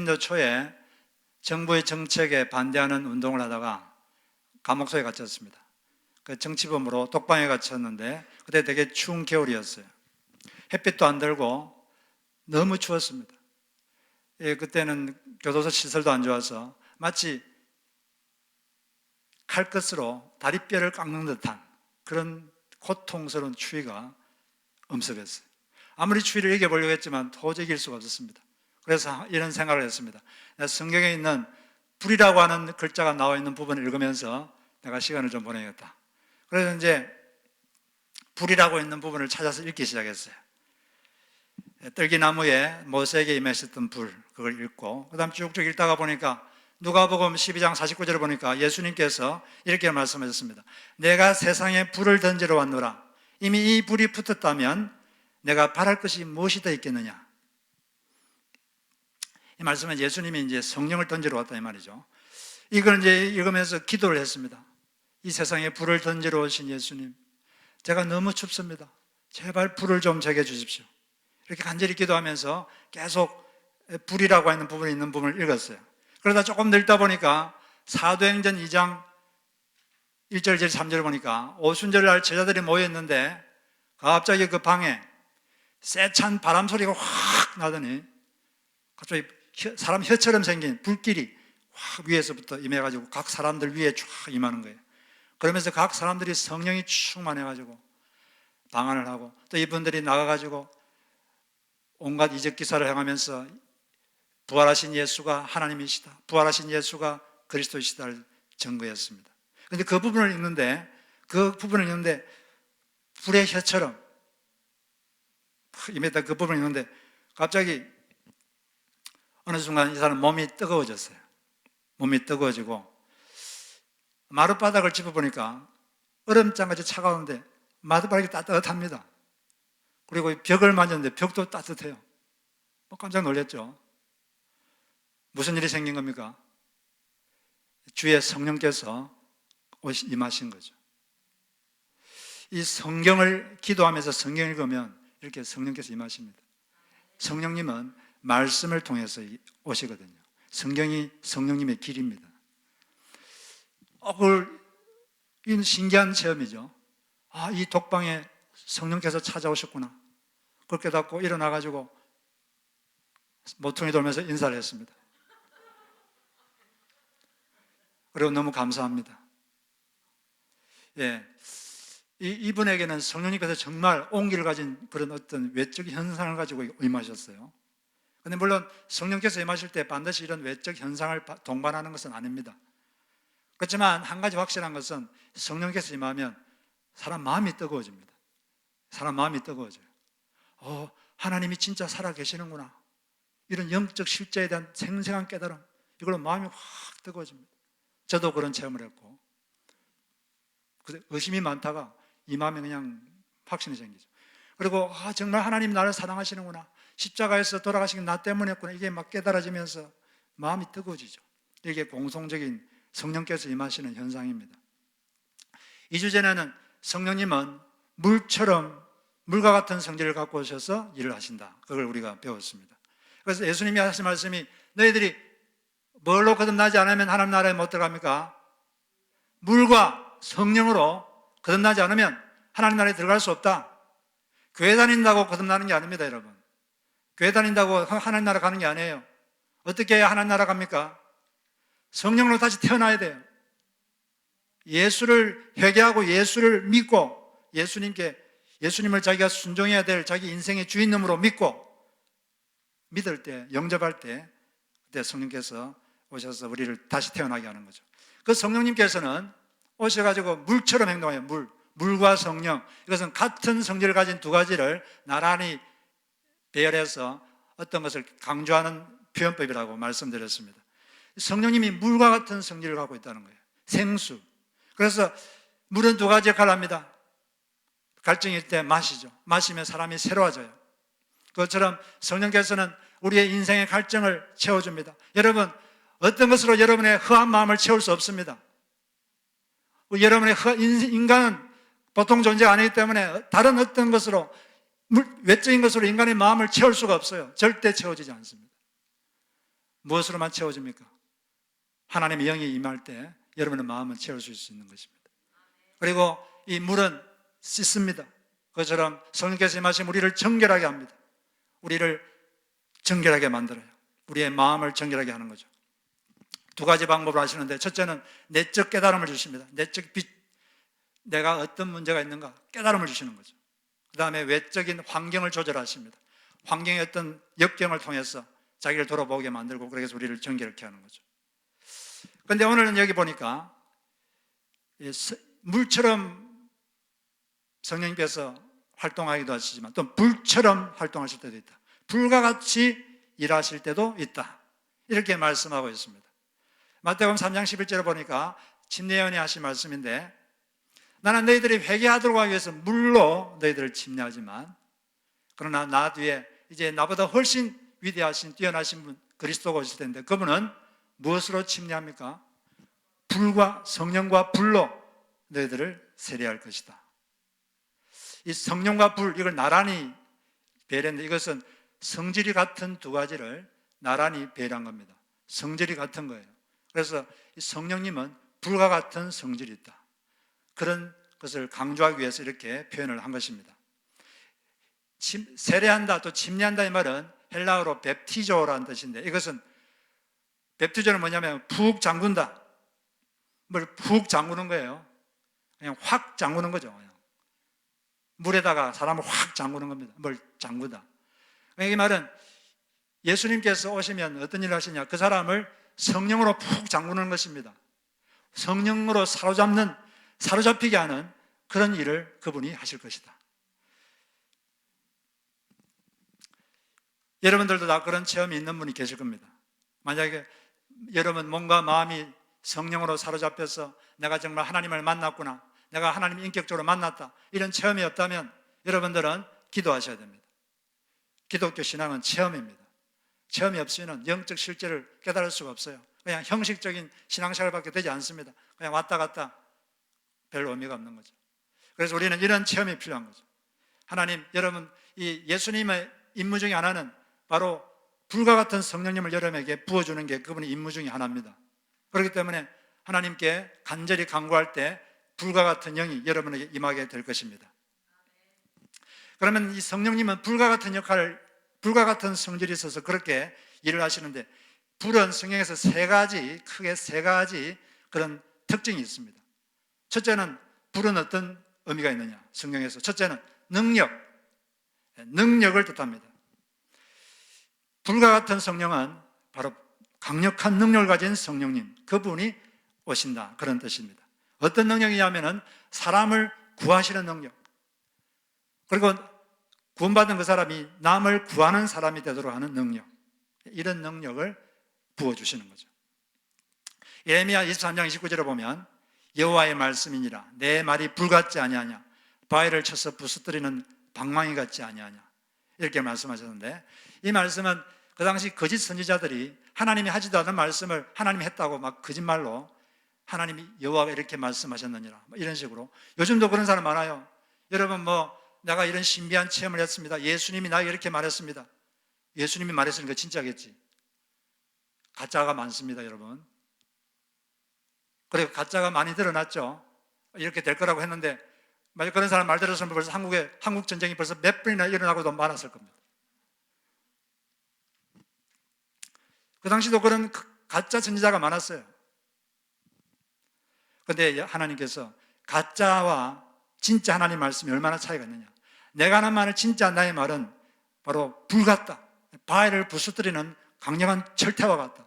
90년대 초에 정부의 정책에 반대하는 운동을 하다가 감옥소에 갇혔습니다. 그 정치범으로 독방에 갇혔는데 그때 되게 추운 겨울이었어요. 햇빛도 안 들고 너무 추웠습니다. 예, 그때는 교도소 시설도 안 좋아서 마치 칼끝으로 다리뼈를 깎는 듯한 그런 고통스러운 추위가 엄습했어요. 아무리 추위를 이겨보려고 했지만 도저히 이길 수가 없었습니다. 그래서 이런 생각을 했습니다. 성경에 있는 불이라고 하는 글자가 나와 있는 부분을 읽으면서 내가 시간을 좀 보내야겠다. 그래서 이제 불이라고 있는 부분을 찾아서 읽기 시작했어요. 떨기나무에 모세에게 임하셨던 불, 그걸 읽고 그 다음 쭉쭉 읽다가 보니까 누가복음 12장 49절을 보니까 예수님께서 이렇게 말씀하셨습니다. 내가 세상에 불을 던지러 왔노라. 이미 이 불이 붙었다면 내가 바랄 것이 무엇이 더 있겠느냐. 이 말씀은 예수님이 이제 성령을 던지러 왔다 이 말이죠. 이걸 이제 읽으면서 기도를 했습니다. 이 세상에 불을 던지러 오신 예수님, 제가 너무 춥습니다. 제발 불을 좀 제게 주십시오. 이렇게 간절히 기도하면서 계속 불이라고 하는 부분이 있는 부분을 읽었어요. 그러다 조금 더 읽다 보니까 사도행전 2장 1절, 3절 보니까 오순절날 제자들이 모여있는데 갑자기 그 방에 세찬 바람 소리가 확 나더니 갑자기 사람 혀처럼 생긴 불길이 확 위에서부터 임해가지고 각 사람들 위에 쫙 임하는 거예요. 그러면서 각 사람들이 성령이 충만해가지고 방언을 하고 또 이분들이 나가가지고 온갖 이적 기사를 행하면서 부활하신 예수가 하나님이시다, 부활하신 예수가 그리스도이시다를 증거했습니다. 그런데 그 부분을 읽는데 불의 혀처럼 임했다 그 부분을 읽는데 갑자기 어느 순간 이 사람 몸이 뜨거워졌어요. 몸이 뜨거워지고 마룻바닥을 짚어보니까 얼음장같이 차가운데 마룻바닥이 따뜻합니다. 그리고 벽을 만졌는데 벽도 따뜻해요. 깜짝 놀랐죠. 무슨 일이 생긴 겁니까? 주의 성령께서 임하신 거죠. 이 성경을 기도하면서 성경을 읽으면 이렇게 성령께서 임하십니다. 성령님은 말씀을 통해서 오시거든요. 성경이 성령님의 길입니다. 이 신기한 체험이죠. 이 독방에 성령께서 찾아오셨구나. 그걸 깨닫고 일어나가지고 모퉁이 돌면서 인사를 했습니다. 그리고 너무 감사합니다. 예, 이분에게는 성령님께서 정말 온기를 가진 그런 어떤 외적 현상을 가지고 임하셨어요. 그런데 물론 성령께서 임하실 때 반드시 이런 외적 현상을 동반하는 것은 아닙니다. 그렇지만 한 가지 확실한 것은 성령께서 임하면 사람 마음이 뜨거워집니다. 사람 마음이 뜨거워져요. 하나님이 진짜 살아계시는구나. 이런 영적 실제에 대한 생생한 깨달음, 이걸로 마음이 확 뜨거워집니다. 저도 그런 체험을 했고, 의심이 많다가 임하면 그냥 확신이 생기죠. 그리고 정말 하나님 나를 사랑하시는구나, 십자가에서 돌아가신 게 나 때문이었구나, 이게 막 깨달아지면서 마음이 뜨거워지죠. 이게 공통적인 성령께서 임하시는 현상입니다. 2주 전에는 성령님은 물과 같은 성질을 갖고 오셔서 일을 하신다, 그걸 우리가 배웠습니다. 그래서 예수님이 하신 말씀이 너희들이 뭘로 거듭나지 않으면 하나님 나라에 못 들어갑니까? 물과 성령으로 거듭나지 않으면 하나님 나라에 들어갈 수 없다. 교회 다닌다고 거듭나는 게 아닙니다, 여러분. 교회 다닌다고 하나님 나라 가는 게 아니에요. 어떻게 해야 하나님 나라 갑니까? 성령으로 다시 태어나야 돼요. 예수를 회개하고 예수를 믿고 예수님을 자기가 순종해야 될 자기 인생의 주인님으로 믿을 때, 영접할 때, 그때 성령께서 오셔서 우리를 다시 태어나게 하는 거죠. 그 성령님께서는 오셔가지고 물처럼 행동해요. 물과 성령, 이것은 같은 성질을 가진 두 가지를 나란히 배열해서 어떤 것을 강조하는 표현법이라고 말씀드렸습니다. 성령님이 물과 같은 성질을 갖고 있다는 거예요. 생수. 그래서 물은 두 가지 역할을 합니다. 갈증일 때 마시죠. 마시면 사람이 새로워져요. 그것처럼 성령께서는 우리의 인생의 갈증을 채워줍니다. 여러분, 어떤 것으로 여러분의 허한 마음을 채울 수 없습니다. 여러분의 인간은 보통 존재가 아니기 때문에 다른 어떤 것으로, 외적인 것으로 인간의 마음을 채울 수가 없어요. 절대 채워지지 않습니다. 무엇으로만 채워집니까? 하나님의 영이 임할 때 여러분의 마음은 채워질 수 있는 것입니다. 그리고 이 물은 씻습니다. 그것처럼 성령께서 임하시면 우리를 정결하게 합니다. 우리를 정결하게 만들어요. 우리의 마음을 정결하게 하는 거죠. 두 가지 방법을 하시는데, 첫째는 내적 깨달음을 주십니다. 내적 빛, 내가 어떤 문제가 있는가 깨달음을 주시는 거죠. 그 다음에 외적인 환경을 조절하십니다. 환경의 어떤 역경을 통해서 자기를 돌아보게 만들고, 그래서 우리를 정결케 하는 거죠. 그런데 오늘은 여기 보니까 물처럼 성령님께서 활동하기도 하시지만 또 불처럼 활동하실 때도 있다. 불과 같이 일하실 때도 있다. 이렇게 말씀하고 있습니다. 마태복음 3장 11절에 보니까 침례요한이 하신 말씀인데, 나는 너희들이 회개하도록 하기 위해서 물로 너희들을 침례하지만, 그러나 나 뒤에 이제 나보다 훨씬 위대하신 뛰어나신 분 그리스도가 오실 텐데, 그분은 무엇으로 침례합니까? 불과 성령과 불로 너희들을 세례할 것이다. 이 성령과 불, 이걸 나란히 배려했는데, 이것은 성질이 같은 두 가지를 나란히 배려한 겁니다. 성질이 같은 거예요. 그래서 이 성령님은 불과 같은 성질이 있다. 그런 것을 강조하기 위해서 이렇게 표현을 한 것입니다. 세례한다, 또 침례한다, 이 말은 헬라어로 뵙티조라는 뜻인데, 이것은 뵙티조는 뭐냐면 푹 잠근다. 뭘 푹 잠그는 거예요. 그냥 확 잠그는 거죠. 그냥. 물에다가 사람을 확 잠그는 겁니다. 뭘 잠그다. 이 말은 예수님께서 오시면 어떤 일을 하시냐, 그 사람을 성령으로 푹 잠그는 것입니다. 성령으로 사로잡히게 하는 그런 일을 그분이 하실 것이다. 여러분들도 다 그런 체험이 있는 분이 계실 겁니다. 만약에 여러분 몸과 마음이 성령으로 사로잡혀서 내가 정말 하나님을 만났구나, 내가 하나님을 인격적으로 만났다, 이런 체험이 없다면 여러분들은 기도하셔야 됩니다. 기독교 신앙은 체험입니다. 체험이 없으면 영적 실제를 깨달을 수가 없어요. 그냥 형식적인 신앙생활밖에 되지 않습니다. 그냥 왔다 갔다 별 의미가 없는 거죠. 그래서 우리는 이런 체험이 필요한 거죠. 하나님, 여러분, 이 예수님의 임무 중에 하나는 바로 불과 같은 성령님을 여러분에게 부어주는 게 그분의 임무 중에 하나입니다. 그렇기 때문에 하나님께 간절히 간구할 때 불과 같은 영이 여러분에게 임하게 될 것입니다. 그러면 이 성령님은 불과 같은 역할을, 불과 같은 성질이 있어서 그렇게 일을 하시는데, 불은 성경에서 크게 세 가지 그런 특징이 있습니다. 첫째는, 불은 어떤 의미가 있느냐, 성경에서 첫째는 능력을 뜻합니다. 불과 같은 성령은 바로 강력한 능력을 가진 성령님, 그분이 오신다, 그런 뜻입니다. 어떤 능력이냐면은 사람을 구하시는 능력, 그리고 구원받은 그 사람이 남을 구하는 사람이 되도록 하는 능력, 이런 능력을 부어주시는 거죠. 예레미야 23장 29절에 보면 여호와의 말씀이니라 내 말이 불같지 아니하냐, 바위를 쳐서 부수뜨리는 방망이 같지 아니하냐, 이렇게 말씀하셨는데, 이 말씀은 그 당시 거짓 선지자들이 하나님이 하지도 않은 말씀을 하나님이 했다고 막 거짓말로 하나님이 여호와가 이렇게 말씀하셨느니라, 이런 식으로. 요즘도 그런 사람 많아요. 여러분, 내가 이런 신비한 체험을 했습니다, 예수님이 나에게 이렇게 말했습니다. 예수님이 말했으니까 진짜겠지. 가짜가 많습니다, 여러분. 그리고 가짜가 많이 드러났죠. 이렇게 될 거라고 했는데, 만약 그런 사람 말 들었으면 벌써 한국 전쟁이 벌써 몇 번이나 일어나고도 많았을 겁니다. 그 당시도 그런 가짜 선지자가 많았어요. 그런데 하나님께서 가짜와 진짜 하나님 말씀이 얼마나 차이가 있느냐, 내가 하는 말을 진짜 나의 말은 바로 불 같다, 바위를 부수뜨리는 강력한 철퇴와 같다,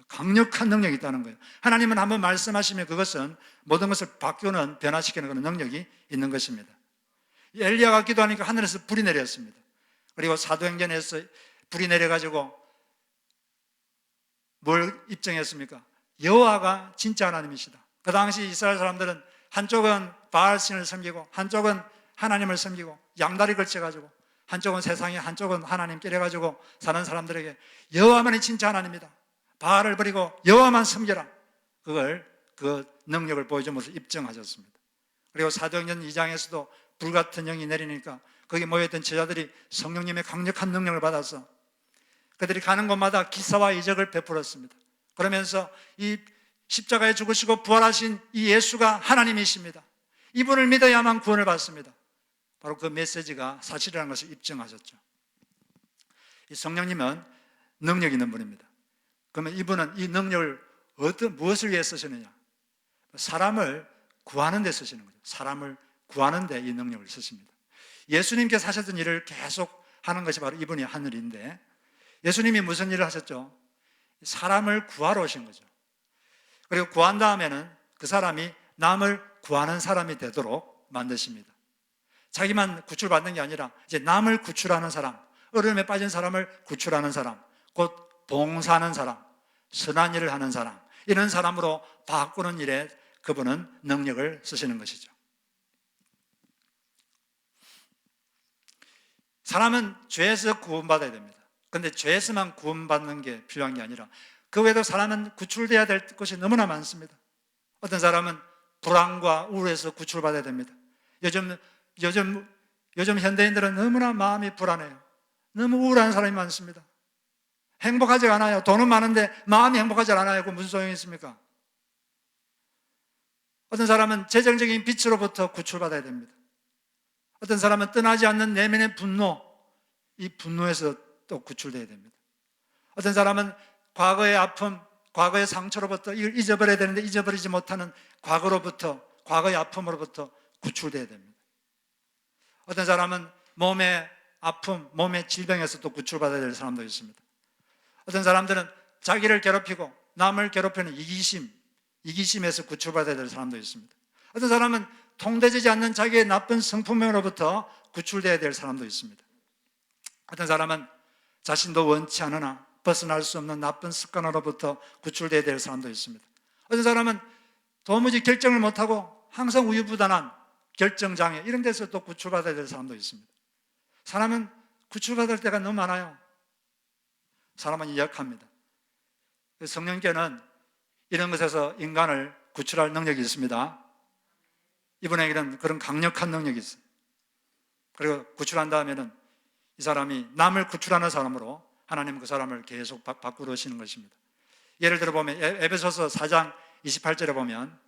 강력한 능력이 있다는 거예요. 하나님은 한번 말씀하시면 그것은 모든 것을 바꾸는, 변화시키는 그런 능력이 있는 것입니다. 엘리야가 기도하니까 하늘에서 불이 내렸습니다. 그리고 사도행전에서 불이 내려가지고 뭘 입증했습니까? 여호와가 진짜 하나님이시다. 그 당시 이스라엘 사람들은 한쪽은 바알신을 섬기고 한쪽은 하나님을 섬기고 양다리 걸쳐가지고, 한쪽은 세상에 한쪽은 하나님 깨려가지고 사는 사람들에게 여호와만이 진짜 하나님이다, 바알을 버리고 여호와만 섬겨라, 그 능력을 보여줌으로써 입증하셨습니다. 그리고 사도행전 2장에서도 불같은 영이 내리니까 거기 모여있던 제자들이 성령님의 강력한 능력을 받아서 그들이 가는 곳마다 기사와 이적을 베풀었습니다. 그러면서 이 십자가에 죽으시고 부활하신 이 예수가 하나님이십니다. 이분을 믿어야만 구원을 받습니다. 바로 그 메시지가 사실이라는 것을 입증하셨죠. 이 성령님은 능력 있는 분입니다. 그러면 이분은 이 능력을 무엇을 위해 쓰시느냐? 사람을 구하는 데 쓰시는 거죠. 사람을 구하는 데 이 능력을 쓰십니다. 예수님께서 하셨던 일을 계속 하는 것이 바로 이분이 하는 일인데, 예수님이 무슨 일을 하셨죠? 사람을 구하러 오신 거죠. 그리고 구한 다음에는 그 사람이 남을 구하는 사람이 되도록 만드십니다. 자기만 구출받는 게 아니라 이제 남을 구출하는 사람, 어려움에 빠진 사람을 구출하는 사람, 곧 봉사하는 사람, 선한 일을 하는 사람, 이런 사람으로 바꾸는 일에 그분은 능력을 쓰시는 것이죠. 사람은 죄에서 구원받아야 됩니다. 그런데 죄에서만 구원받는 게 필요한 게 아니라 그 외에도 사람은 구출되어야 될 것이 너무나 많습니다. 어떤 사람은 불안과 우울에서 구출받아야 됩니다. 요즘 현대인들은 너무나 마음이 불안해요. 너무 우울한 사람이 많습니다. 행복하지 않아요. 돈은 많은데 마음이 행복하지 않아요. 그 무슨 소용이 있습니까? 어떤 사람은 재정적인 빚으로부터 구출받아야 됩니다. 어떤 사람은 떠나지 않는 내면의 분노, 이 분노에서 또 구출돼야 됩니다. 어떤 사람은 과거의 아픔, 과거의 상처로부터 이걸 잊어버려야 되는데 잊어버리지 못하는 과거의 아픔으로부터 구출돼야 됩니다. 어떤 사람은 몸의 아픔, 몸의 질병에서 또 구출받아야 될 사람도 있습니다. 어떤 사람들은 자기를 괴롭히고 남을 괴롭히는 이기심에서 구출받아야 될 사람도 있습니다. 어떤 사람은 통되지 않는 자기의 나쁜 성품으로부터 구출돼야 될 사람도 있습니다. 어떤 사람은 자신도 원치 않으나 벗어날 수 없는 나쁜 습관으로부터 구출돼야 될 사람도 있습니다. 어떤 사람은 도무지 결정을 못하고 항상 우유부단한 결정장애, 이런 데서 또 구출받아야 될 사람도 있습니다. 사람은 구출받을 때가 너무 많아요. 사람은 약합니다. 성령께는 이런 것에서 인간을 구출할 능력이 있습니다. 이분에게는 그런 강력한 능력이 있어요. 그리고 구출한 다음에는 이 사람이 남을 구출하는 사람으로 하나님은 그 사람을 계속 바꾸어 오시는 것입니다. 예를 들어 보면 에베소서 4장 28절에 보면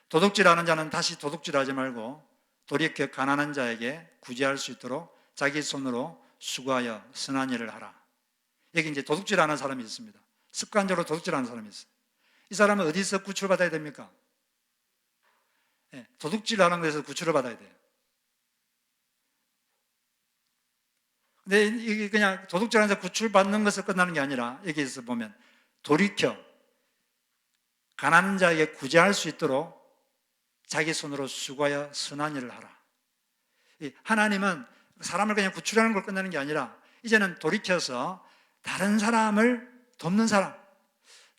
도둑질하는 자는 다시 도둑질하지 말고 돌이켜 가난한 자에게 구제할 수 있도록 자기 손으로 수고하여 선한 일을 하라. 여기 이제 도둑질하는 사람이 있습니다. 습관적으로 도둑질하는 사람이 있어요. 이 사람은 어디서 구출받아야 됩니까? 도둑질하는 것에서 구출을 받아야 돼요. 근데 이게 그냥 도둑질하는 데서 구출받는 것을 끝나는 게 아니라 여기에서 보면 돌이켜 가난한 자에게 구제할 수 있도록 자기 손으로 수고하여 선한 일을 하라. 하나님은 사람을 그냥 구출하는 걸 끝내는 게 아니라 이제는 돌이켜서 다른 사람을 돕는 사람,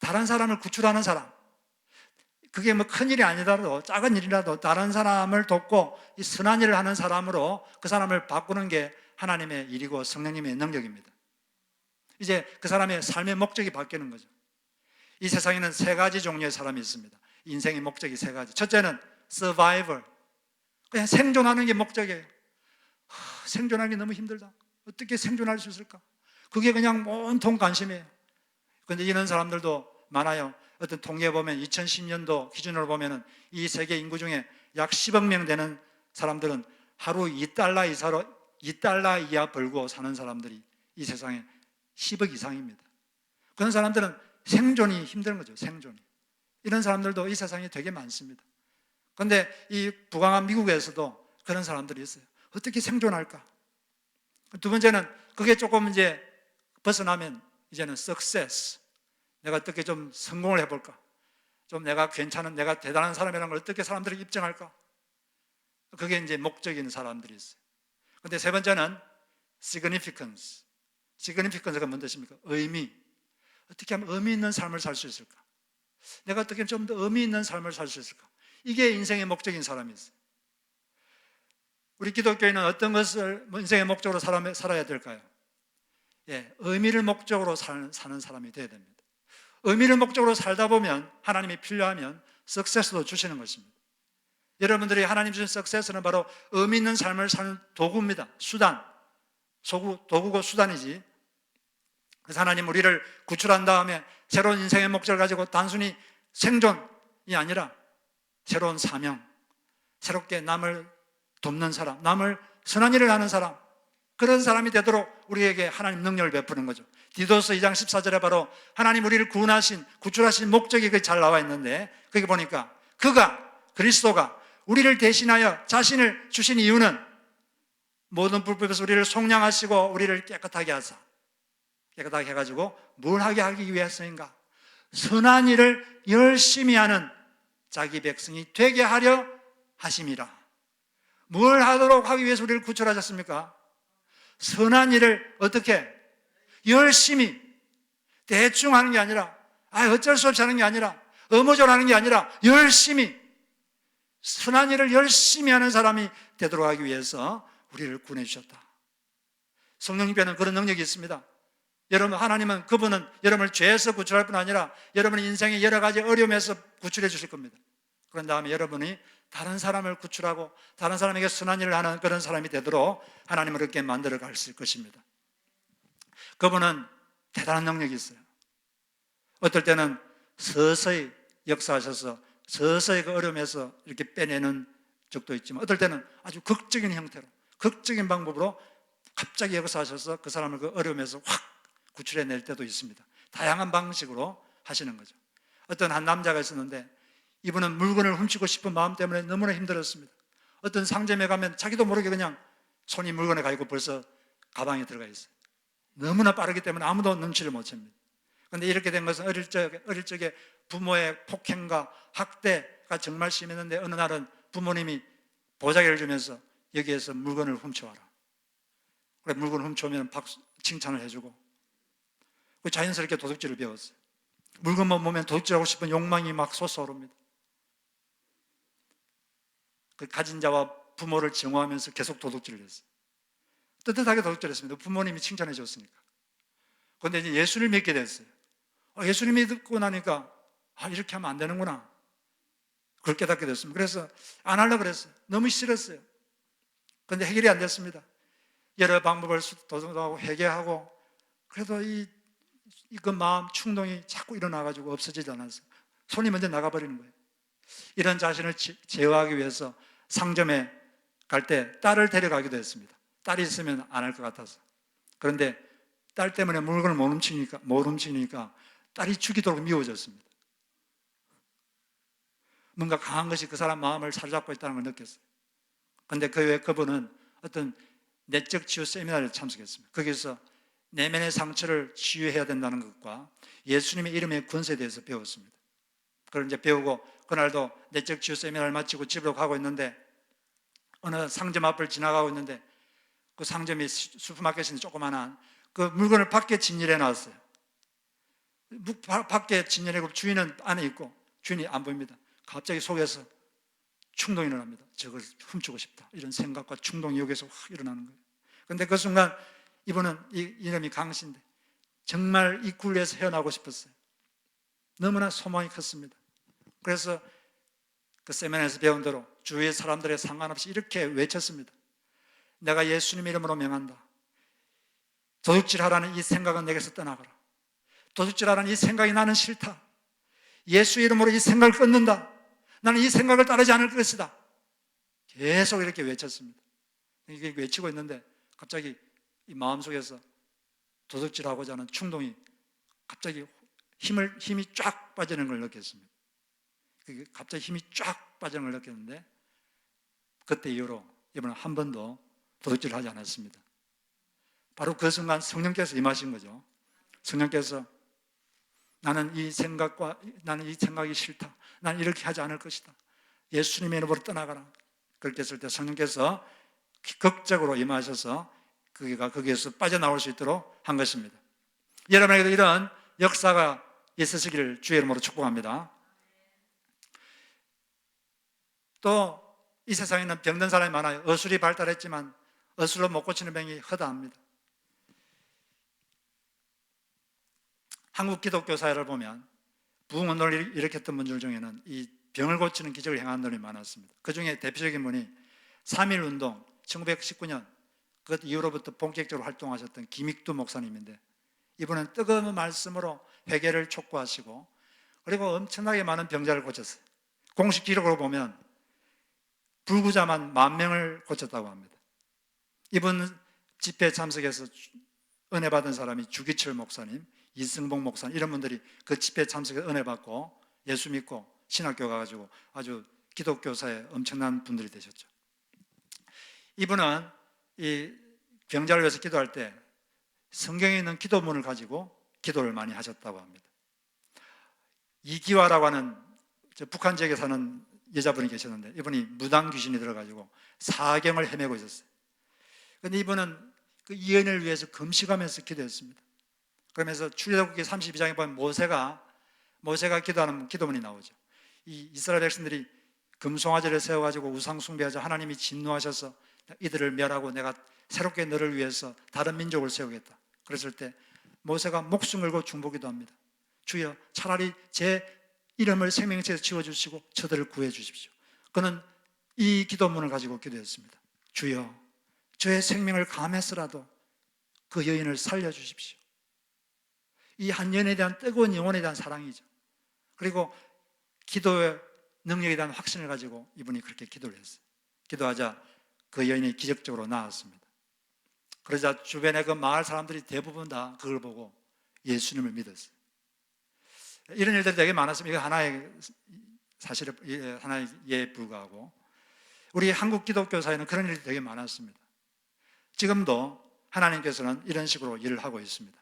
다른 사람을 구출하는 사람, 그게 뭐 큰 일이 아니더라도 작은 일이라도 다른 사람을 돕고 이 선한 일을 하는 사람으로 그 사람을 바꾸는 게 하나님의 일이고 성령님의 능력입니다. 이제 그 사람의 삶의 목적이 바뀌는 거죠. 이 세상에는 세 가지 종류의 사람이 있습니다. 인생의 목적이 세 가지. 첫째는 survival, 그냥 생존하는 게 목적이에요. 생존하는 게 너무 힘들다. 어떻게 생존할 수 있을까? 그게 그냥 온통 관심이에요. 그런데 이런 사람들도 많아요. 어떤 통계에 보면 2010년도 기준으로 보면 이 세계 인구 중에 약 10억 명 되는 사람들은 하루 $2 이하 벌고 사는 사람들이 이 세상에 10억 이상입니다. 그런 사람들은 생존이 힘든 거죠. 생존이. 이런 사람들도 이 세상에 되게 많습니다. 그런데 이 부강한 미국에서도 그런 사람들이 있어요. 어떻게 생존할까? 두 번째는 그게 조금 이제 벗어나면 이제는 success, 내가 어떻게 좀 성공을 해볼까? 좀 내가 괜찮은, 내가 대단한 사람이라는 걸 어떻게 사람들이 입증할까? 그게 이제 목적인 사람들이 있어요. 근데 세 번째는 significance. significance가 뭔 뜻입니까? 의미. 어떻게 하면 의미 있는 삶을 살 수 있을까? 내가 어떻게 좀 더 의미 있는 삶을 살 수 있을까? 이게 인생의 목적인 사람이 있어요. 우리 기독교인은 어떤 것을 인생의 목적으로 살아야 될까요? 의미를 목적으로 사는 사람이 되어야 됩니다. 의미를 목적으로 살다 보면 하나님이 필요하면 석세스도 주시는 것입니다. 여러분들이 하나님 주신 석세스는 바로 의미 있는 삶을 사는 도구입니다. 수단, 도구고 수단이지 그래서 하나님 우리를 구출한 다음에 새로운 인생의 목적을 가지고 단순히 생존이 아니라 새로운 사명, 새롭게 남을 돕는 사람, 남을 선한 일을 하는 사람, 그런 사람이 되도록 우리에게 하나님 능력을 베푸는 거죠. 디도서 2장 14절에 바로 하나님 우리를 구출하신 목적이 잘 나와 있는데, 거기 보니까 그리스도가 우리를 대신하여 자신을 주신 이유는 모든 불법에서 우리를 속량하시고 우리를 깨끗하게 해가지고 뭘 하기 위해서인가? 선한 일을 열심히 하는 자기 백성이 되게 하려 하심이라. 뭘 하도록 하기 위해서 우리를 구출하셨습니까? 선한 일을 어떻게? 열심히, 대충 하는 게 아니라, 어쩔 수 없이 하는 게 아니라, 어머저하는 게 아니라 열심히, 선한 일을 열심히 하는 사람이 되도록 하기 위해서 우리를 구원해주셨다. 성령님께는 그런 능력이 있습니다. 여러분, 하나님은 그분은 여러분을 죄에서 구출할 뿐 아니라 여러분의 인생의 여러 가지 어려움에서 구출해 주실 겁니다. 그런 다음에 여러분이 다른 사람을 구출하고 다른 사람에게 선한 일을 하는 그런 사람이 되도록 하나님은 그렇게 만들어 가실 것입니다. 그분은 대단한 능력이 있어요. 어떨 때는 서서히 역사하셔서 서서히 그 어려움에서 이렇게 빼내는 적도 있지만, 어떨 때는 아주 극적인 형태로, 극적인 방법으로 갑자기 역사하셔서 그 사람을 그 어려움에서 확 구출해낼 때도 있습니다. 다양한 방식으로 하시는 거죠. 어떤 한 남자가 있었는데 이분은 물건을 훔치고 싶은 마음 때문에 너무나 힘들었습니다. 어떤 상점에 가면 자기도 모르게 그냥 손이 물건에 가 있고 벌써 가방에 들어가 있어요. 너무나 빠르기 때문에 아무도 눈치를 못 챕니다. 그런데 이렇게 된 것은 어릴 적에 부모의 폭행과 학대가 정말 심했는데, 어느 날은 부모님이 보자기를 주면서 여기에서 물건을 훔쳐와라. 그래, 물건을 훔쳐오면 박수, 칭찬을 해주고, 자연스럽게 도둑질을 배웠어요. 물건만 보면 도둑질하고 싶은 욕망이 막 솟아오릅니다. 그 가진 자와 부모를 증오하면서 계속 도둑질을 했어요. 뜨뜻하게 도둑질했습니다. 부모님이 칭찬해 줬으니까. 그런데 이제 예수를 믿게 됐어요. 예수를 믿고 나니까 이렇게 하면 안 되는구나, 그걸 깨닫게 됐습니다. 그래서 안 하려고 그랬어요. 너무 싫었어요. 그런데 해결이 안 됐습니다. 여러 방법을 도전하고 회개하고, 그래도 그 마음 충동이 자꾸 일어나가지고 없어지지 않았어요. 손이 먼저 나가버리는 거예요. 이런 자신을 제어하기 위해서 상점에 갈 때 딸을 데려가기도 했습니다. 딸이 있으면 안 할 것 같아서. 그런데 딸 때문에 물건을 못 훔치니까 딸이 죽이도록 미워졌습니다. 뭔가 강한 것이 그 사람 마음을 사로잡고 있다는 걸 느꼈어요. 그런데 그분은 어떤 내적 치유 세미나를 참석했습니다. 거기서 내면의 상처를 치유해야 된다는 것과 예수님의 이름의 권세에 대해서 배웠습니다. 그걸 이제 배우고 그날도 내적 치유 세미나를 마치고 집으로 가고 있는데, 어느 상점 앞을 지나가고 있는데 그 상점이 슈퍼마켓인데 조그만한 그 물건을 밖에 진열해 놨어요. 밖에 진열해고 주인은 안에 있고 주인이 안 보입니다. 갑자기 속에서 충동이 일어납니다. 저걸 훔치고 싶다, 이런 생각과 충동이 여기서 확 일어나는 거예요. 그런데 그 순간 이분은 이름이 강신데 정말 이 굴레에서 헤어나고 싶었어요. 너무나 소망이 컸습니다. 그래서 그 세미나에서 배운 대로 주위의 사람들에 상관없이 이렇게 외쳤습니다. 내가 예수님 이름으로 명한다. 도둑질하라는 이 생각은 내게서 떠나가라. 도둑질하라는 이 생각이 나는 싫다. 예수 이름으로 이 생각을 끊는다. 나는 이 생각을 따르지 않을 것이다. 계속 이렇게 외쳤습니다. 이게 외치고 있는데 갑자기 이 마음속에서 도둑질하고자 하는 충동이 갑자기 힘이 쫙 빠지는 걸 느꼈습니다. 갑자기 힘이 쫙 빠지는 걸 느꼈는데, 그때 이후로 이번에 한 번도 도둑질을 하지 않았습니다. 바로 그 순간 성령께서 임하신 거죠. 성령께서 나는 이 생각이 싫다. 나는 이렇게 하지 않을 것이다. 예수님의 이름으로 떠나가라. 그렇게 했을 때 성령께서 극적으로 임하셔서 거기에서 빠져나올 수 있도록 한 것입니다. 여러분에게도 이런 역사가 있으시기를 주의 이름으로 축복합니다. 또 이 세상에는 병든 사람이 많아요. 어술이 발달했지만 어술로 못 고치는 병이 허다합니다. 한국 기독교 사회를 보면 부흥운동을 일으켰던 분들 중에는 이 병을 고치는 기적을 행한 분이 많았습니다. 그 중에 대표적인 분이 3.1운동 1919년 그 이후로부터 본격적으로 활동하셨던 김익두 목사님인데, 이분은 뜨거운 말씀으로 회개를 촉구하시고 그리고 엄청나게 많은 병자를 고쳤어요. 공식 기록으로 보면 불구자만 10,000명을 고쳤다고 합니다. 이분 집회에 참석해서 은혜 받은 사람이 주기철 목사님, 이승복 목사님 이런 분들이 그 집회에 참석해서 은혜 받고 예수 믿고 신학교 가가지고 아주 기독교사에 엄청난 분들이 되셨죠. 이분은 이 병자를 위해서 기도할 때 성경에 있는 기도문을 가지고 기도를 많이 하셨다고 합니다. 이기화라고 하는 북한 지역에 사는 여자분이 계셨는데 이분이 무당 귀신이 들어가지고 사경을 헤매고 있었어요. 그런데 이분은 그 이연을 위해서 금식하면서 기도했습니다. 그러면서 출애굽기 32장에 보면 모세가 기도하는 기도문이 나오죠. 이 이스라엘 백성들이 금송아지를 세워가지고 우상 숭배하자 하나님이 진노하셔서 이들을 멸하고 내가 새롭게 너를 위해서 다른 민족을 세우겠다. 그랬을 때 모세가 목숨 걸고 중보기도 합니다. 주여 차라리 제 이름을 생명체에서 지워주시고 저들을 구해 주십시오. 그는 이 기도문을 가지고 기도했습니다. 주여 저의 생명을 감해서라도 그 여인을 살려주십시오. 이 한 여인에 대한 뜨거운 영혼에 대한 사랑이죠. 그리고 기도의 능력에 대한 확신을 가지고 이분이 그렇게 기도를 했어요. 기도하자 그 여인이 기적적으로 나았습니다. 그러자 주변의 그 마을 사람들이 대부분 다 그걸 보고 예수님을 믿었어요. 이런 일들이 되게 많았습니다. 이거 하나의 사실, 하나의 예에 불과하고 우리 한국 기독교 사회는 그런 일이 되게 많았습니다. 지금도 하나님께서는 이런 식으로 일을 하고 있습니다.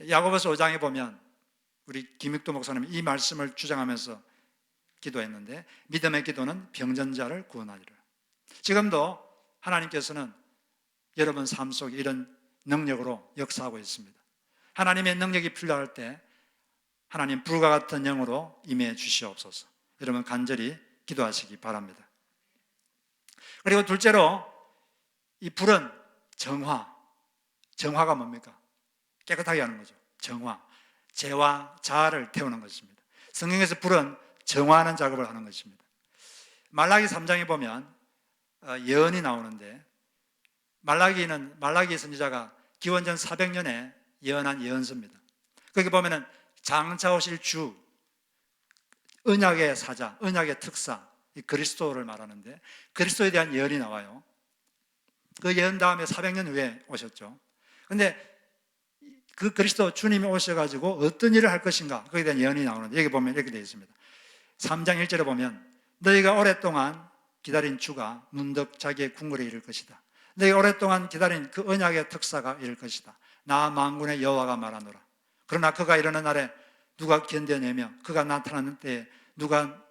야고보서 5장에 보면 우리 김익도 목사님이 이 말씀을 주장하면서 기도했는데 믿음의 기도는 병전자를 구원하리라. 지금도 하나님께서는 여러분 삶 속에 이런 능력으로 역사하고 있습니다. 하나님의 능력이 필요할 때 하나님 불과 같은 영으로 임해 주시옵소서. 여러분 간절히 기도하시기 바랍니다. 그리고 둘째로 이 불은 정화가 뭡니까? 깨끗하게 하는 거죠. 정화, 죄와 자아를 태우는 것입니다. 성경에서 불은 정화하는 작업을 하는 것입니다. 말라기 3장에 보면 예언이 나오는데 말라기 선지자가 기원전 400년에 예언한 예언서입니다. 거기 보면은 장차 오실 주, 언약의 사자, 언약의 특사, 이 그리스도를 말하는데 그리스도에 대한 예언이 나와요. 그 예언 다음에 400년 후에 오셨죠. 그런데 그 그리스도 주님이 오셔가지고 어떤 일을 할 것인가 거기에 대한 예언이 나오는데 여기 보면 이렇게 되어 있습니다. 3장 1절에 보면 너희가 오랫동안 기다린 주가 문득 자기의 궁궐에 이를 것이다. 너희가 오랫동안 기다린 그 언약의 특사가 이를 것이다. 나 만군의 여호와가 말하노라. 그러나 그가 이르는 날에 누가 견뎌내며 그가 나타나는 때에 누가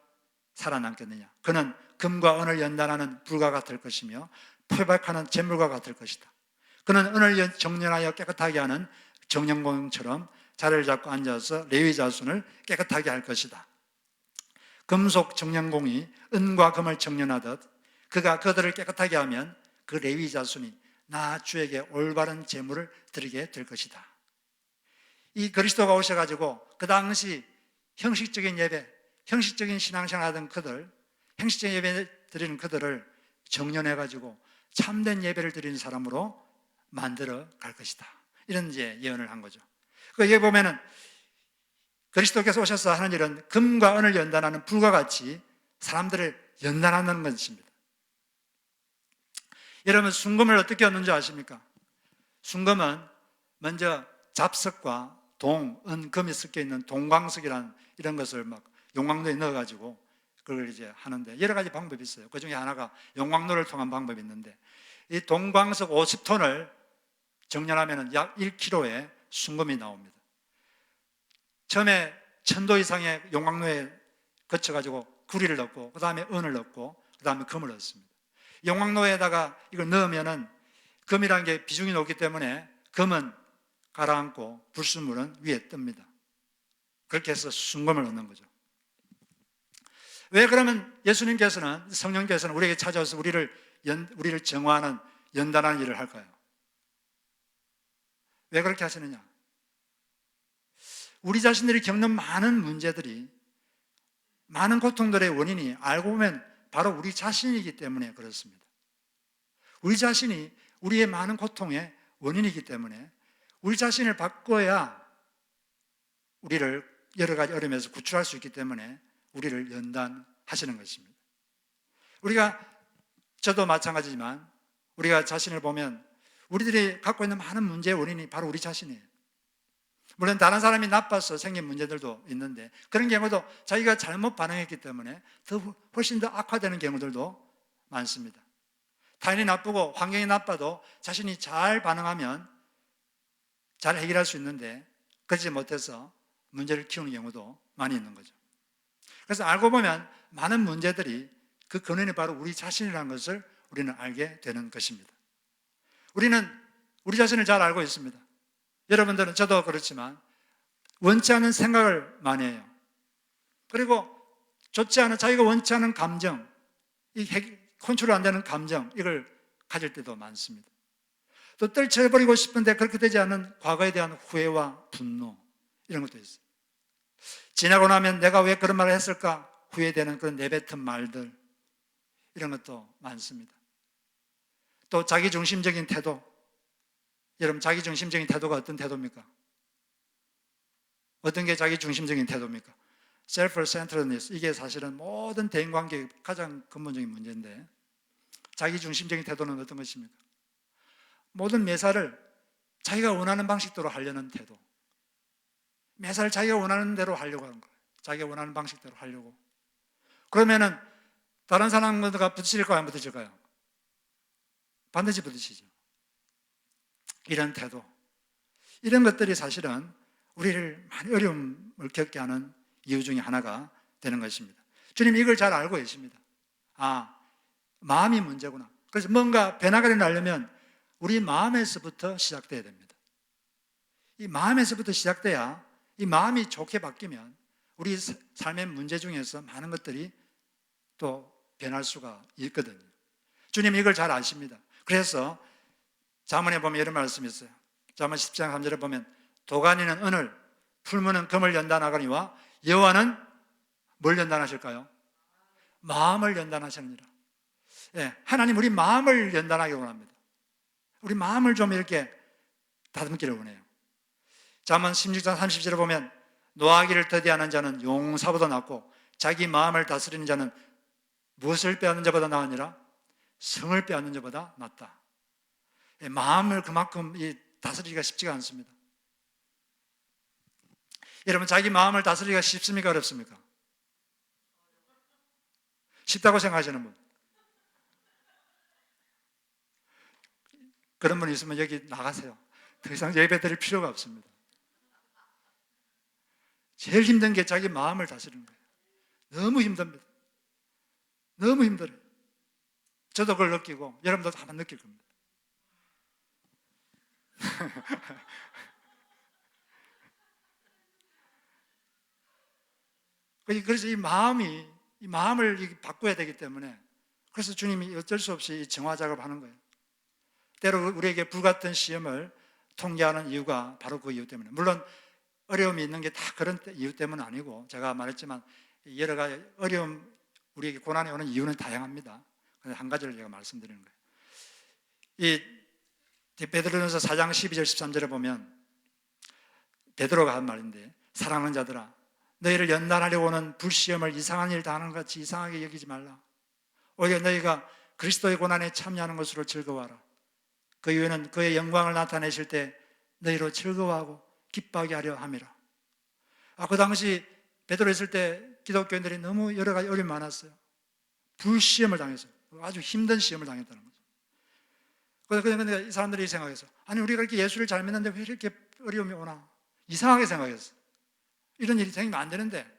살아남겠느냐. 그는 금과 은을 연단하는 불과 같을 것이며 표백하는 잿물과 같을 것이다. 그는 은을 정련하여 깨끗하게 하는 정령공처럼 자리를 잡고 앉아서 레위 자손을 깨끗하게 할 것이다. 금속 정령공이 은과 금을 정련하듯 그가 그들을 깨끗하게 하면 그 레위 자손이 나 주에게 올바른 제물을 드리게 될 것이다. 이 그리스도가 오셔가지고 그 당시 형식적인 예배, 형식적인 신앙생활 하던 그들, 형식적인 예배 드리는 그들을 정련해가지고 참된 예배를 드리는 사람으로 만들어 갈 것이다. 이런 이제 예언을 한 거죠. 여기 보면은 그리스도께서 오셔서 하는 일은 금과 은을 연단하는 불과 같이 사람들을 연단하는 것입니다. 여러분 순금을 어떻게 얻는 줄 아십니까? 순금은 먼저 잡석과 동, 은, 금이 섞여 있는 동광석이라는 이런 것을 막 용광로에 넣어가지고 그걸 이제 하는데 여러 가지 방법이 있어요. 그 중에 하나가 용광로를 통한 방법이 있는데 이 동광석 50톤을 정렬하면 약 1kg의 순금이 나옵니다. 처음에 1000도 이상의 용광로에 거쳐가지고 구리를 넣고 그 다음에 은을 넣고 그 다음에 금을 넣습니다. 용광로에다가 이걸 넣으면은 금이라는 게 비중이 높기 때문에 금은 가라앉고 불순물은 위에 뜹니다. 그렇게 해서 순금을 넣는 거죠. 왜 그러면 예수님께서는 성령께서는 우리에게 찾아와서 우리를 정화하는 연단하는 일을 할까요? 왜 그렇게 하시느냐? 우리 자신들이 겪는 많은 문제들이 많은 고통들의 원인이 알고 보면 바로 우리 자신이기 때문에 그렇습니다. 우리 자신이 우리의 많은 고통의 원인이기 때문에 우리 자신을 바꿔야 우리를 여러 가지 어려움에서 구출할 수 있기 때문에 우리를 연단하시는 것입니다. 저도 마찬가지지만 우리가 자신을 보면 우리들이 갖고 있는 많은 문제의 원인이 바로 우리 자신이에요. 물론 다른 사람이 나빠서 생긴 문제들도 있는데 그런 경우도 자기가 잘못 반응했기 때문에 훨씬 더 악화되는 경우들도 많습니다. 타인이 나쁘고 환경이 나빠도 자신이 잘 반응하면 잘 해결할 수 있는데 그러지 못해서 문제를 키우는 경우도 많이 있는 거죠. 그래서 알고 보면 많은 문제들이 그 근원이 바로 우리 자신이라는 것을 우리는 알게 되는 것입니다. 우리는 우리 자신을 잘 알고 있습니다. 여러분들은, 저도 그렇지만 원치 않은 생각을 많이 해요. 그리고 자기가 원치 않은 감정, 컨트롤 안 되는 감정, 이걸 가질 때도 많습니다. 또 떨쳐버리고 싶은데 그렇게 되지 않은 과거에 대한 후회와 분노, 이런 것도 있어요. 지나고 나면 내가 왜 그런 말을 했을까 후회되는 그런 내뱉은 말들, 이런 것도 많습니다. 또 자기중심적인 태도. 여러분, 자기중심적인 태도가 어떤 태도입니까? 어떤 게 자기중심적인 태도입니까? self-centeredness, 이게 사실은 모든 대인관계의 가장 근본적인 문제인데, 자기중심적인 태도는 어떤 것입니까? 모든 매사를 자기가 원하는 방식대로 하려는 태도. 매사를 자기가 원하는 대로 하려고 하는 거예요. 자기가 원하는 방식대로 하려고. 그러면은 다른 사람과 부딪힐까요? 안 부딪힐까요? 반드시 부딪히죠. 이런 태도, 이런 것들이 사실은 우리를 많이 어려움을 겪게 하는 이유 중에 하나가 되는 것입니다. 주님 이걸 잘 알고 계십니다. 마음이 문제구나. 그래서 뭔가 변화가 일어나려면 우리 마음에서부터 시작돼야 됩니다. 이 마음에서부터 시작돼야, 이 마음이 좋게 바뀌면 우리 삶의 문제 중에서 많은 것들이 또 변할 수가 있거든요. 주님 이걸 잘 아십니다. 그래서 잠언에 보면 이런 말씀이 있어요. 잠언 10장 3절에 보면 도가니는 은을, 풀무는 금을 연단하거니와 여호와는 뭘 연단하실까요? 마음을 연단하시느니라. 하나님 우리 마음을 연단하기 원합니다. 우리 마음을 좀 이렇게 다듬기를 원해요. 잠언 16장 30절에 보면 노하기를 더디하는 자는 용사보다 낫고 자기 마음을 다스리는 자는 무엇을 빼앗는 자보다 나으니라? 성을 빼앗는 자보다 낫다. 마음을 그만큼 다스리기가 쉽지가 않습니다. 여러분, 자기 마음을 다스리기가 쉽습니까? 어렵습니까? 쉽다고 생각하시는 분? 그런 분 있으면 여기 나가세요. 더 이상 예배 드릴 필요가 없습니다. 제일 힘든 게 자기 마음을 다스리는 거예요. 너무 힘듭니다. 너무 힘들어요. 저도 그걸 느끼고 여러분도 아마 느낄 겁니다. 그래서 이 마음을 바꿔야 되기 때문에, 그래서 주님이 어쩔 수 없이 정화 작업을 하는 거예요. 때로 우리에게 불같은 시험을 통과하는 이유가 바로 그 이유 때문에, 물론 어려움이 있는 게 다 그런 이유 때문은 아니고, 제가 말했지만 여러 가지 어려움, 우리에게 고난이 오는 이유는 다양합니다. 그래서 한 가지를 제가 말씀드리는 거예요. 이 베드로전서 4장 12절 13절에 보면 베드로가 한 말인데, 사랑하는 자들아 너희를 연단하려고 하는 불시험을 이상한 일 당하는 것 같이 이상하게 여기지 말라. 오히려 너희가 그리스도의 고난에 참여하는 것으로 즐거워하라. 그 이유는 그의 영광을 나타내실 때 너희로 즐거워하고 기뻐하게 하려 함이라. 그 당시 베드로 있을 때 기독교인들이 너무 여러 가지 어려움이 많았어요. 불시험을 당했어요. 아주 힘든 시험을 당했다는 거죠. 그런데 이 사람들이 생각해서, 아니 우리가 이렇게 예수를 잘 믿는데 왜 이렇게 어려움이 오나, 이상하게 생각했어. 이런 일이 생기면 안 되는데.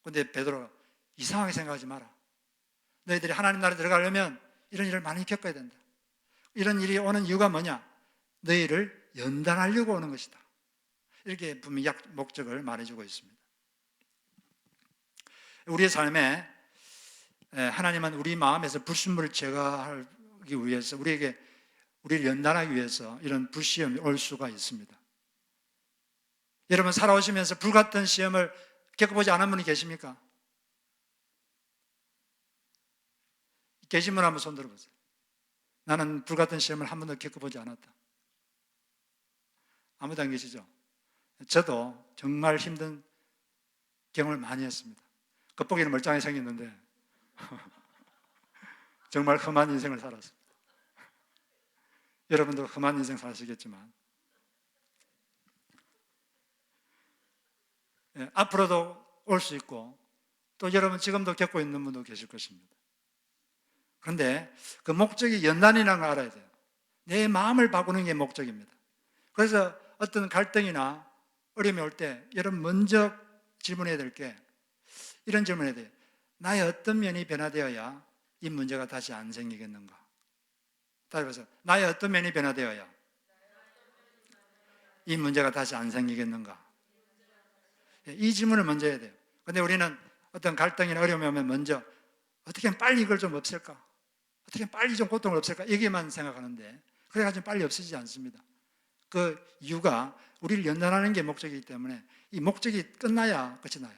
그런데 베드로가 이상하게 생각하지 마라. 너희들이 하나님 나라에 들어가려면 이런 일을 많이 겪어야 된다. 이런 일이 오는 이유가 뭐냐? 너희를 연단하려고 오는 것이다. 이렇게 분명히 목적을 말해주고 있습니다. 우리의 삶에 하나님은 우리 마음에서 불순물을 제거하기 위해서, 우리를 연단하기 위해서 이런 불시험이 올 수가 있습니다. 여러분, 살아오시면서 불같은 시험을 겪어보지 않은 분이 계십니까? 계신 분 한번 손 들어보세요. 나는 불같은 시험을 한 번도 겪어보지 않았다. 아무도 안 계시죠? 저도 정말 힘든 경험을 많이 했습니다. 겉보기는 멀쩡하게 생겼는데 정말 험한 인생을 살았습니다. 여러분도 험한 인생 사시겠지만 앞으로도 올 수 있고 또 여러분 지금도 겪고 있는 분도 계실 것입니다. 그런데 그 목적이 연단이라는 걸 알아야 돼요. 내 마음을 바꾸는 게 목적입니다. 그래서 어떤 갈등이나 어려움이 올 때 여러분 먼저 질문해야 될 게 이런 질문을 해야 돼요. 나의 어떤 면이 변화되어야 이 문제가 다시 안 생기겠는가? 따라서 나의 어떤 면이 변화되어야 이 문제가 다시 안 생기겠는가? 이 질문을 먼저 해야 돼요. 근데 우리는 어떤 갈등이나 어려움이 오면 먼저 어떻게 하면 빨리 이걸 좀 없앨까? 어떻게 하면 빨리 좀 고통을 없앨까? 여기에만 생각하는데 그래가지고 빨리 없어지지 않습니다. 그 이유가 우리를 연단하는 게 목적이기 때문에 이 목적이 끝나야 끝이 나요.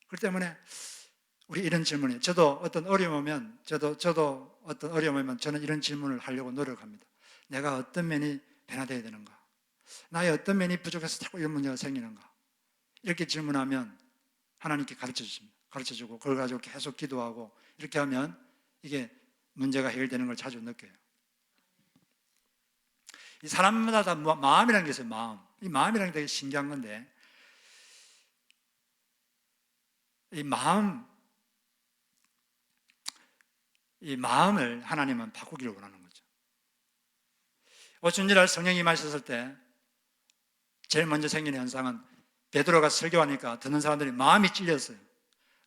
그렇기 때문에 우리 이런 질문이에요. 저도 어떤 어려움 오면 저도 어떤 어려움 오면 저는 이런 질문을 하려고 노력합니다. 내가 어떤 면이 변화되어야 되는가? 나의 어떤 면이 부족해서 자꾸 이런 문제가 생기는가? 이렇게 질문하면 하나님께 가르쳐 주십니다. 가르쳐 주고 그걸 가지고 계속 기도하고 이렇게 하면 이게 문제가 해결되는 걸 자주 느껴요. 이 사람마다 다 마음이라는 게 있어요. 마음. 이 마음이라는 게 되게 신기한 건데 이 마음을 하나님은 바꾸기를 원하는 거죠. 오순절날 성령이 임하셨을 때 제일 먼저 생긴 현상은 베드로가 설교하니까 듣는 사람들이 마음이 찔렸어요.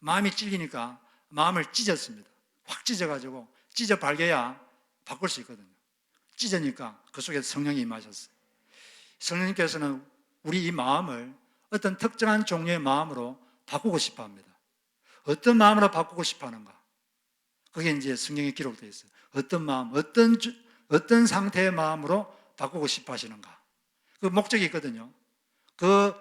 마음이 찔리니까 마음을 찢었습니다. 확 찢어가지고 찢어 발겨야 바꿀 수 있거든요. 찢으니까 그 속에 성령이 임하셨어요. 성령님께서는 우리 이 마음을 어떤 특정한 종류의 마음으로 바꾸고 싶어 합니다. 어떤 마음으로 바꾸고 싶어 하는가? 그게 이제 성경에 기록되어 있어요. 어떤 마음, 어떤 상태의 마음으로 바꾸고 싶어 하시는가? 그 목적이 있거든요. 그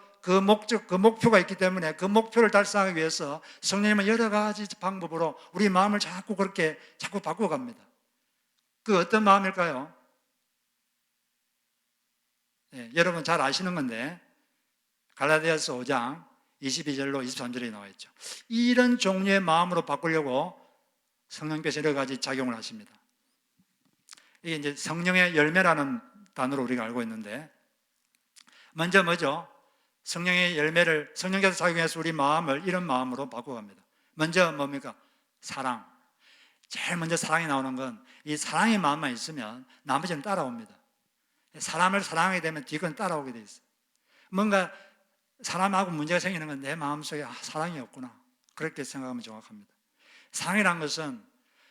목표가 있기 때문에 그 목표를 달성하기 위해서 성령님은 여러 가지 방법으로 우리 마음을 자꾸 바꿔갑니다. 그 어떤 마음일까요? 여러분 잘 아시는 건데 갈라디아서 5장 22절로 23절에 나와 있죠. 이런 종류의 마음으로 바꾸려고 성령께서 여러 가지 작용을 하십니다. 이게 이제 성령의 열매라는 단어로 우리가 알고 있는데 먼저 뭐죠? 성령의 열매를 성령께서 작용해서 우리 마음을 이런 마음으로 바꿔갑니다. 먼저 뭡니까? 사랑. 제일 먼저 사랑이 나오는 건 이 사랑의 마음만 있으면 나머지는 따라옵니다. 사람을 사랑하게 되면 뒤건 따라오게 돼 있어요. 뭔가 사람하고 문제가 생기는 건 내 마음속에 사랑이 없구나. 그렇게 생각하면 정확합니다. 사랑이란 것은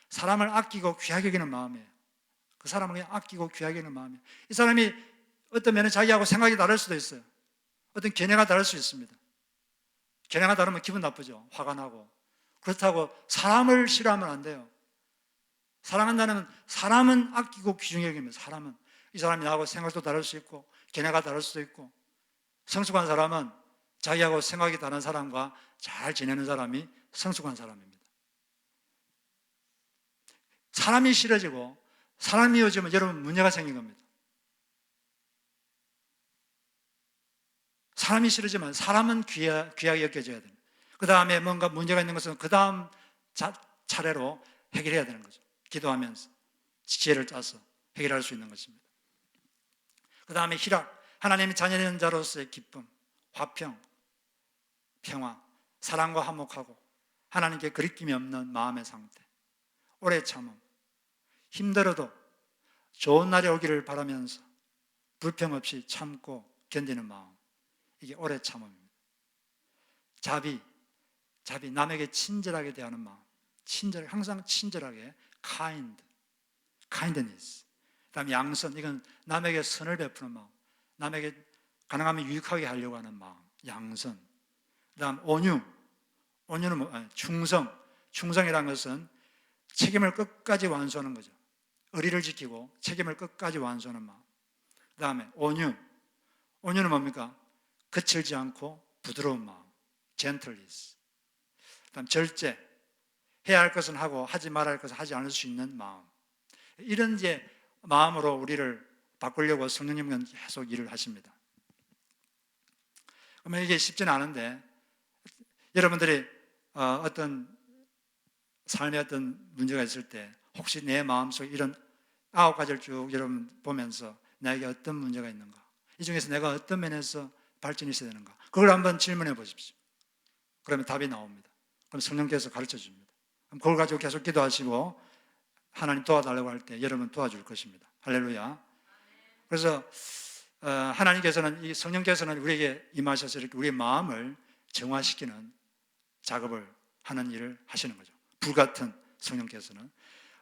사람을 아끼고 귀하게 여기는 마음이에요. 그 사람을 그냥 아끼고 귀하게 여기는 마음이에요. 이 사람이 어떤 면은 자기하고 생각이 다를 수도 있어요. 어떤 견해가 다를 수 있습니다. 견해가 다르면 기분 나쁘죠. 화가 나고. 그렇다고 사람을 싫어하면 안 돼요. 사랑한다는 사람은 아끼고 귀중히 여기면 사람은 이 사람이 나하고 생각도 다를 수 있고 견해가 다를 수도 있고 성숙한 사람은 자기하고 생각이 다른 사람과 잘 지내는 사람이 성숙한 사람입니다. 사람이 싫어지고 사람이 이어지면 여러분 문제가 생긴 겁니다. 사람이 싫어지면 사람은 귀하게 여겨져야 됩니다. 그 다음에 뭔가 문제가 있는 것은 그 다음 차례로 해결해야 되는 거죠. 기도하면서 지혜를 짜서 해결할 수 있는 것입니다. 그 다음에 희락, 하나님의 자녀된 자로서의 기쁨, 화평, 평화, 사랑과 화목하고 하나님께 거리낌이 없는 마음의 상태, 오래 참음, 힘들어도 좋은 날이 오기를 바라면서 불평 없이 참고 견디는 마음, 이게 오래 참음입니다. 자비, 남에게 친절하게 대하는 마음, 항상 친절하게 kindness. 그 다음에 양선, 이건 남에게 선을 베푸는 마음, 남에게 가능하면 유익하게 하려고 하는 마음, 양선. 그 다음 온유는 충성이라는 것은 책임을 끝까지 완수하는 거죠. 의리를 지키고 책임을 끝까지 완수하는 마음. 그 다음에 온유는 뭡니까? 거칠지 않고 부드러운 마음, gentleness. 그 다음 절제, 해야 할 것은 하고 하지 말아야 할 것은 하지 않을 수 있는 마음. 이런 이제 마음으로 우리를 바꾸려고 성령님은 계속 일을 하십니다. 그러면 이게 쉽지는 않은데, 여러분들이 어떤 삶에 어떤 문제가 있을 때 혹시 내 마음속에 이런 9가지를 쭉 여러분 보면서 나에게 어떤 문제가 있는가, 이 중에서 내가 어떤 면에서 발전이 있어야 되는가, 그걸 한번 질문해 보십시오. 그러면 답이 나옵니다. 그럼 성령께서 가르쳐 줍니다. 그럼 그걸 가지고 계속 기도하시고 하나님 도와달라고 할 때 여러분 도와줄 것입니다. 할렐루야. 그래서 하나님께서는, 이 성령께서는 우리에게 임하셔서 이렇게 우리의 마음을 정화시키는 작업을 하는 일을 하시는 거죠. 불같은 성령께서는.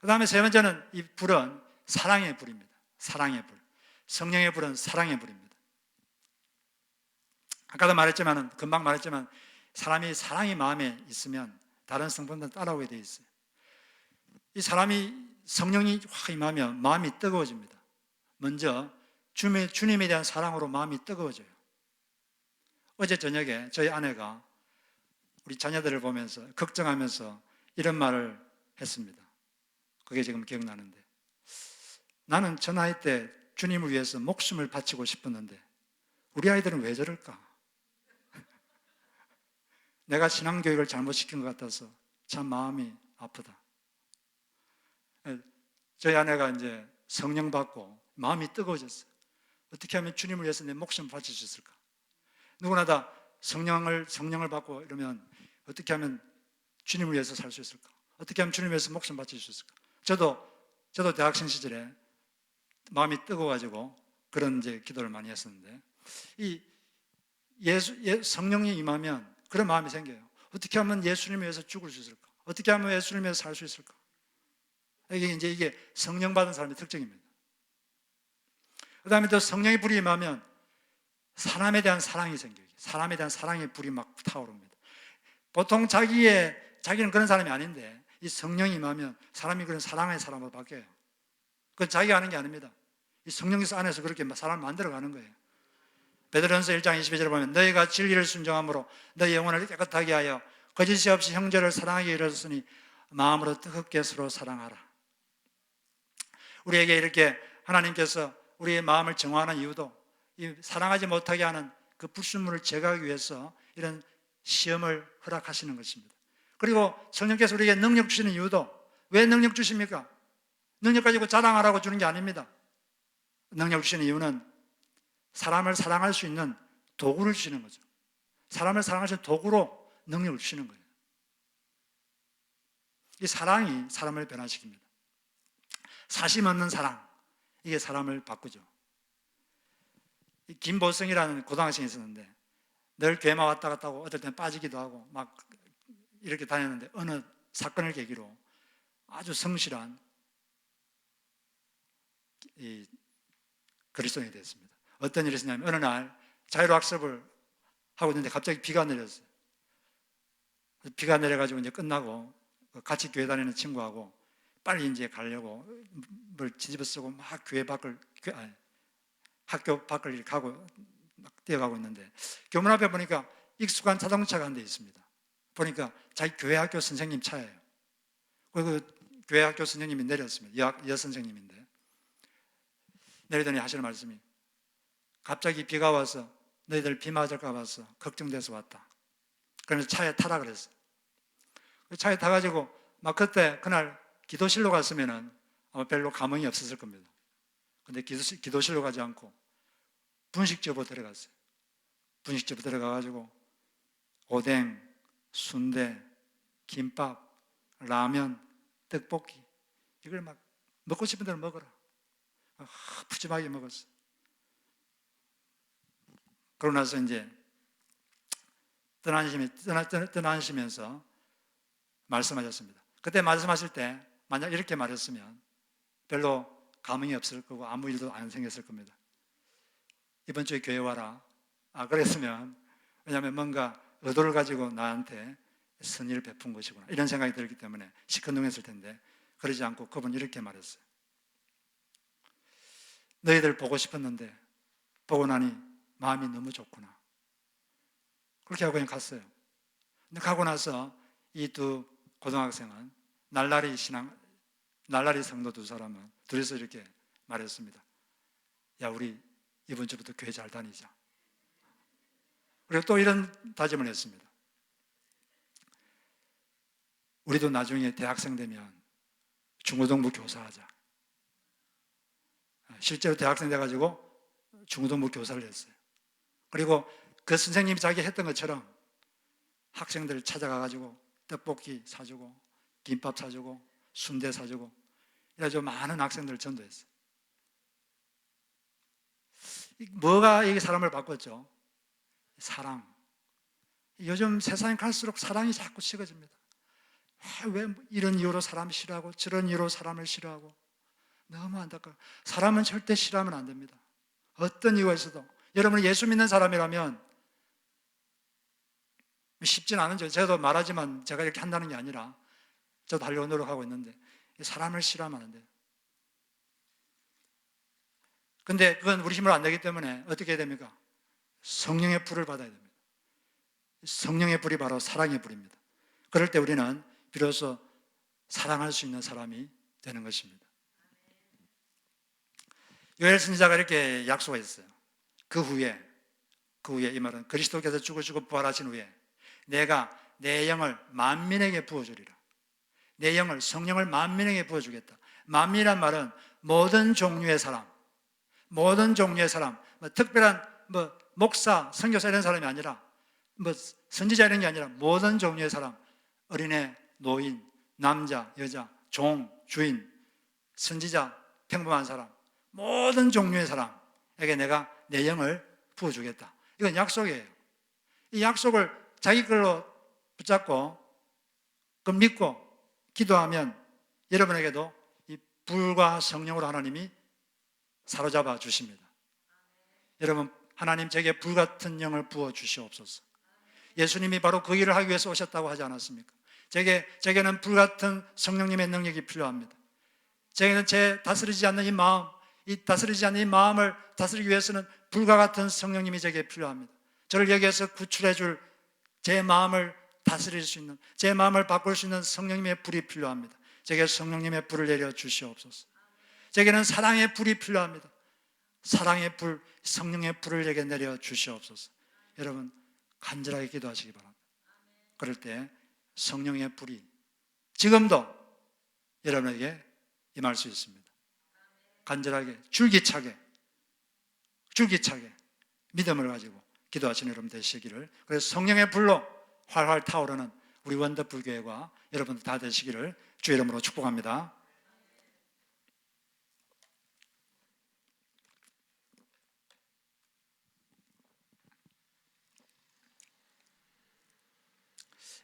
그 다음에 세 번째는, 이 불은 사랑의 불입니다. 사랑의 불. 성령의 불은 사랑의 불입니다. 아까도 말했지만, 금방 말했지만, 사람이 사랑이 마음에 있으면 다른 성분들은 따라오게 돼 있어요. 이 사람이 성령이 확 임하면 마음이 뜨거워집니다. 먼저 주님에 대한 사랑으로 마음이 뜨거워져요. 어제 저녁에 저희 아내가 우리 자녀들을 보면서 걱정하면서 이런 말을 했습니다. 그게 지금 기억나는데, 나는 저 나이 때 주님을 위해서 목숨을 바치고 싶었는데 우리 아이들은 왜 저럴까? 내가 신앙교육을 잘못 시킨 것 같아서 참 마음이 아프다. 저희 아내가 이제 성령 받고 마음이 뜨거워졌어요. 어떻게 하면 주님을 위해서 내 목숨을 바칠 수 있을까? 누구나 다 성령을 받고 이러면 어떻게 하면 주님을 위해서 살 수 있을까? 어떻게 하면 주님을 위해서 목숨 바칠 수 있을까? 저도 대학생 시절에 마음이 뜨거워가지고 그런 이제 기도를 많이 했었는데, 이 성령이 임하면 그런 마음이 생겨요. 어떻게 하면 예수님을 위해서 죽을 수 있을까? 어떻게 하면 예수님을 위해서 살 수 있을까? 이게 성령 받은 사람의 특징입니다. 그 다음에 또 성령의 불이 임하면 사람에 대한 사랑이 생겨요. 사람에 대한 사랑의 불이 막 타오릅니다. 보통 자기는 그런 사람이 아닌데 이 성령이 임하면 사람이 그런 사랑의 사람으로 바뀌어요. 그건 자기가 하는 게 아닙니다. 이 성령 안에서 그렇게 사람을 만들어가는 거예요. 베드로전서 1장 22절에 보면 너희가 진리를 순종함으로 너희 영혼을 깨끗하게 하여 거짓이 없이 형제를 사랑하게 이르렀으니 마음으로 뜨겁게 서로 사랑하라. 우리에게 이렇게 하나님께서 우리의 마음을 정화하는 이유도 이 사랑하지 못하게 하는 그 불순물을 제거하기 위해서 이런 시험을 허락하시는 것입니다. 그리고 성령께서 우리에게 능력 주시는 이유도, 왜 능력 주십니까? 능력 가지고 자랑하라고 주는 게 아닙니다. 능력 주시는 이유는 사람을 사랑할 수 있는 도구를 주시는 거죠. 사람을 사랑할 수 있는 도구로 능력을 주시는 거예요. 이 사랑이 사람을 변화시킵니다. 사심 없는 사랑, 이게 사람을 바꾸죠. 김보성이라는 고등학생이 있었는데 늘 교회만 왔다 갔다 하고 어떨 때는 빠지기도 하고 막 이렇게 다녔는데, 어느 사건을 계기로 아주 성실한 이 그리스도인이 됐습니다. 어떤 일이 있었냐면, 어느 날 자율학습을 하고 있는데 갑자기 비가 내렸어요. 비가 내려가지고 이제 끝나고 같이 교회 다니는 친구하고 빨리 이제 가려고 뭘 뒤집어 쓰고 막 학교 밖을 이렇게 가고 막 뛰어가고 있는데, 교문 앞에 보니까 익숙한 자동차가 한 대 있습니다. 보니까 자기 교회 학교 선생님 차예요. 그 교회 학교 선생님이 내렸습니다. 여선생님인데 내리더니 하시는 말씀이, 갑자기 비가 와서 너희들 비 맞을까 봐서 걱정돼서 왔다. 그러면서 차에 타라 그랬어요. 그 차에 타가지고 막 그날 기도실로 갔으면은 아마 별로 감흥이 없었을 겁니다. 근데 기도실로 가지 않고 분식집으로 들어갔어요. 분식집으로 들어가가지고 오뎅, 순대, 김밥, 라면, 떡볶이, 이걸 막 먹고 싶은 대로 먹어라. 푸짐하게 먹었어요. 그러고 나서 이제 떠나시면서 말씀하셨습니다. 그때 말씀하실 때 만약 이렇게 말했으면 별로 감흥이 없을 거고 아무 일도 안 생겼을 겁니다. 이번 주에 교회 와라. 그랬으면, 왜냐하면 뭔가 의도를 가지고 나한테 선의를 베푼 것이구나, 이런 생각이 들기 때문에 시큰둥했을 텐데, 그러지 않고 그분 이렇게 말했어요. 너희들 보고 싶었는데 보고 나니 마음이 너무 좋구나. 그렇게 하고 그냥 갔어요. 근데 가고 나서 이 두 고등학생은 날라리 성도 두 사람은 둘이서 이렇게 말했습니다. 야, 우리 이번 주부터 교회 잘 다니자. 그리고 또 이런 다짐을 했습니다. 우리도 나중에 대학생 되면 중고등부 교사하자. 실제로 대학생 돼가지고 중고등부 교사를 했어요. 그리고 그 선생님이 자기 했던 것처럼 학생들 찾아가가지고 떡볶이 사주고 김밥 사주고 순대 사주고 이래가지고 많은 학생들을 전도했어요. 뭐가 이게 사람을 바꿨죠? 사랑. 요즘 세상에 갈수록 사랑이 자꾸 식어집니다. 왜 이런 이유로 사람 싫어하고 저런 이유로 사람을 싫어하고 너무 안타까워요. 사람은 절대 싫어하면 안 됩니다. 어떤 이유가 있어도. 여러분 예수 믿는 사람이라면 쉽진 않은죠. 저도 말하지만 제가 이렇게 한다는 게 아니라 저도 하려고 노력하고 있는데 사람을 싫어하면 안 돼요. 근데 그건 우리 힘으로 안 되기 때문에 어떻게 해야 됩니까? 성령의 불을 받아야 됩니다. 성령의 불이 바로 사랑의 불입니다. 그럴 때 우리는 비로소 사랑할 수 있는 사람이 되는 것입니다. 요엘 선지자가 이렇게 약속했어요. 그 후에 이 말은 그리스도께서 죽으시고 부활하신 후에 내가 내 영을 만민에게 부어주리라. 내 영을, 성령을 만민에게 부어주겠다. 만민이란 말은 모든 종류의 사람, 모든 종류의 사람, 특별한 목사, 선교사 이런 사람이 아니라 선지자 이런 게 아니라 모든 종류의 사람, 어린애, 노인, 남자, 여자, 종, 주인, 선지자, 평범한 사람, 모든 종류의 사람에게 내가 내 영을 부어주겠다. 이건 약속이에요. 이 약속을 자기 걸로 붙잡고 그 믿고 기도하면 여러분에게도 이 불과 성령으로 하나님이 사로잡아 주십니다. 여러분, 하나님 제게 불같은 영을 부어 주시옵소서. 예수님이 바로 그 일을 하기 위해서 오셨다고 하지 않았습니까? 제게는 불같은 성령님의 능력이 필요합니다. 제게는 제 다스리지 않는 이 마음, 이 다스리지 않는 이 마음을 다스리기 위해서는 불과 같은 성령님이 제게 필요합니다. 저를 여기에서 구출해 줄 제 마음을 다스릴 수 있는, 제 마음을 바꿀 수 있는 성령님의 불이 필요합니다. 제게 성령님의 불을 내려 주시옵소서. 제게는 사랑의 불이 필요합니다. 사랑의 불, 성령의 불을 제게 내려 주시옵소서. 여러분 간절하게 기도하시기 바랍니다. 그럴 때 성령의 불이 지금도 여러분에게 임할 수 있습니다. 간절하게 줄기차게 믿음을 가지고 기도하시는 여러분 되시기를, 그래서 성령의 불로 활활 타오르는 우리 원더풀 교회가 여러분들 다 되시기를 주의 이름으로 축복합니다.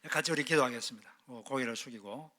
같이 우리 기도하겠습니다. 고개를 숙이고